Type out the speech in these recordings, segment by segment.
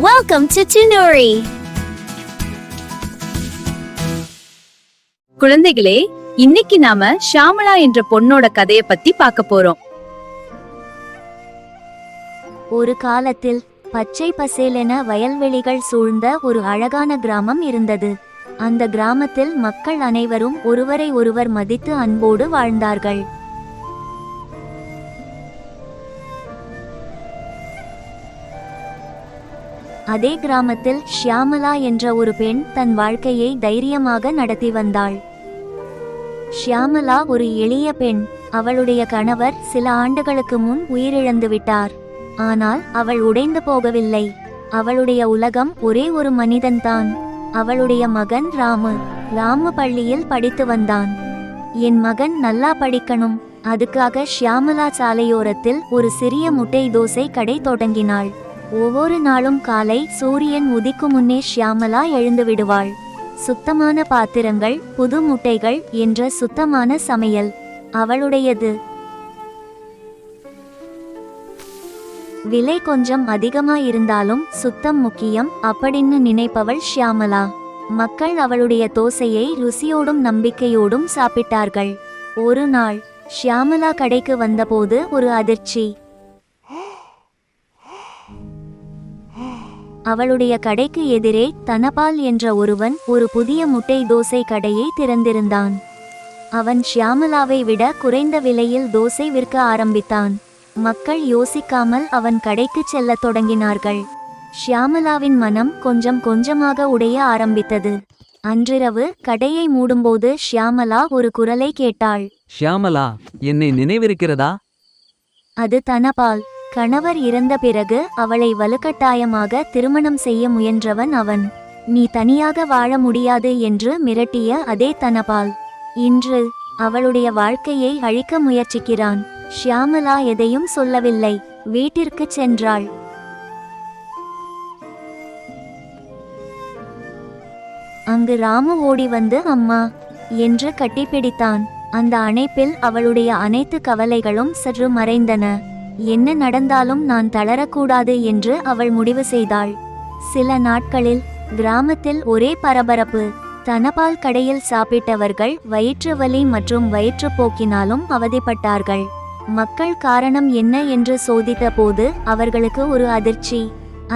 Welcome to Tunuri. குழந்தைகளே, இன்னைக்கு நாம ஷியாமளா என்ற பொண்ணோட கதைய பத்தி பார்க்க போறோம். ஒரு காலத்தில் பச்சை பசேலென வயல்வெளிகள் சூழ்ந்த ஒரு அழகான கிராமம் இருந்தது. அந்த கிராமத்தில் மக்கள் அனைவரும் ஒருவரை ஒருவர் மதித்து அன்போடு வாழ்ந்தார்கள். அதே கிராமத்தில் ஷியாமளா என்ற ஒரு பெண் தன் வாழ்க்கையை தைரியமாக நடத்தி வந்தாள். ஷியாமளா ஒரு எளிய பெண். அவளுடைய கணவர் சில ஆண்டுகளுக்கு முன் உயிரிழந்து விட்டார். ஆனால் அவள் உடைந்து போகவில்லை. அவளுடைய உலகம் ஒரே ஒரு மனிதன்தான். அவளுடைய மகன் ராமு பள்ளியில் படித்து வந்தான். என் மகன் நல்லா படிக்கணும், அதுக்காக ஷியாமளா சாலையோரத்தில் ஒரு சிறிய முட்டை தோசை கடை தொடங்கினாள். ஒவ்வொரு நாளும் காலை சூரியன் உதிக்கும் முன்னே ஷியாமளா எழுந்து விடுவாள். சுத்தமான பாத்திரங்கள், புது முட்டைகள் என்ற சுத்தமான சமையல் அவளுடையது. விலை கொஞ்சம் அதிகமாயிருந்தாலும் சுத்தம் முக்கியம் அப்படின்னு நினைப்பவள் ஷியாமளா. மக்கள் அவளுடைய தோசையை ருசியோடும் நம்பிக்கையோடும் சாப்பிட்டார்கள். ஒரு நாள் ஷியாமளா கடைக்கு வந்தபோது ஒரு அதிர்ச்சி. அவளுடைய கடைக்கு எதிரே தனபால் என்ற ஒருவன் ஒரு புதிய முட்டை தோசை கடையை திறந்திருந்தான். அவன் ஷியாமளாவை விட குறைந்த விலையில் தோசை விற்க ஆரம்பித்தான். மக்கள் யோசிக்காமல் அவன் கடைக்கு செல்ல தொடங்கினார்கள். ஷியாமளாவின் மனம் கொஞ்சம் கொஞ்சமாக உடைய ஆரம்பித்தது. அன்றிரவு கடையை மூடும்போது ஷியாமளா ஒரு குரலை கேட்டாள். ஷியாமளா, என்னை நினைவிருக்கிறதா? அது தனபால். கணவர் இறந்த பிறகு அவளை வலுக்கட்டாயமாக திருமணம் செய்ய முயன்றவன் அவன். நீ தனியாக வாழ முடியாது என்று மிரட்டிய அதே தனபால் இன்று அவளுடைய வாழ்க்கையை அழிக்க முயற்சிக்கிறான். ஷியாமளா எதையும் சொல்லவில்லை. வீட்டிற்கு சென்றாள். அங்கு ராமு ஓடி வந்து அம்மா என்று கட்டிப்பிடித்தான். அந்த அணைப்பில் அவளுடைய அனைத்து கவலைகளும் சற்று மறைந்தன. என்ன நடந்தாலும் நான் தளரக்கூடாது என்று அவள் முடிவு செய்தாள். சில நாட்களில் கிராமத்தில் ஒரே பரபரப்பு. தனபால் கடையில் சாப்பிட்டவர்கள் வயிற்று வலி மற்றும் வயிற்றுப்போக்கினாலும் அவதிப்பட்டார்கள். மக்கள் காரணம் என்ன என்று சோதித்த போது அவர்களுக்கு ஒரு அதிர்ச்சி.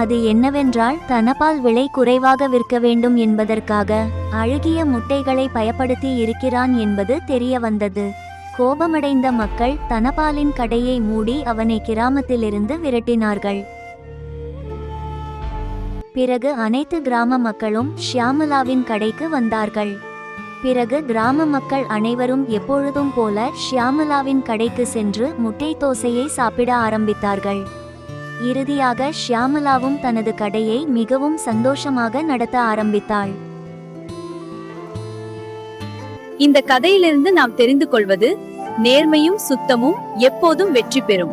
அது என்னவென்றால் தனபால் விலை குறைவாக விற்க வேண்டும் என்பதற்காக அழுகிய முட்டைகளை பயன்படுத்தி இருக்கிறான் என்பது தெரிய வந்தது. கோபமடைந்த மக்கள் தனபாலின் கடையை மூடி அவனை கிராமத்திலிருந்து விரட்டினார்கள். பிறகு அனைத்து கிராம மக்களும் ஷியாமளாவின் கடைக்கு வந்தார்கள். பிறகு கிராம மக்கள் அனைவரும் எப்பொழுதும் போல ஷியாமளாவின் கடைக்கு சென்று முட்டை தோசையை சாப்பிட ஆரம்பித்தார்கள். இறுதியாக ஷியாமளாவும் தனது கடையை மிகவும் சந்தோஷமாக நடத்த ஆரம்பித்தாள். இந்த கதையிலிருந்து நாம் தெரிந்து கொள்வது, நேர்மையும் சுத்தமும் எப்போதும் வெற்றி பெறும்.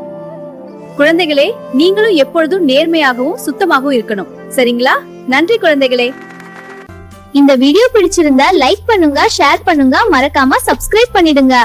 குழந்தைகளே, நீங்களும் எப்பொழுதும் நேர்மையாகவும் சுத்தமாகவும் இருக்கணும். சரிங்களா? நன்றி குழந்தைகளே. இந்த வீடியோ பிடிச்சிருந்தா லைக் பண்ணுங்க, ஷேர் பண்ணுங்க, மறக்காம சப்ஸ்கிரைப் பண்ணிடுங்க.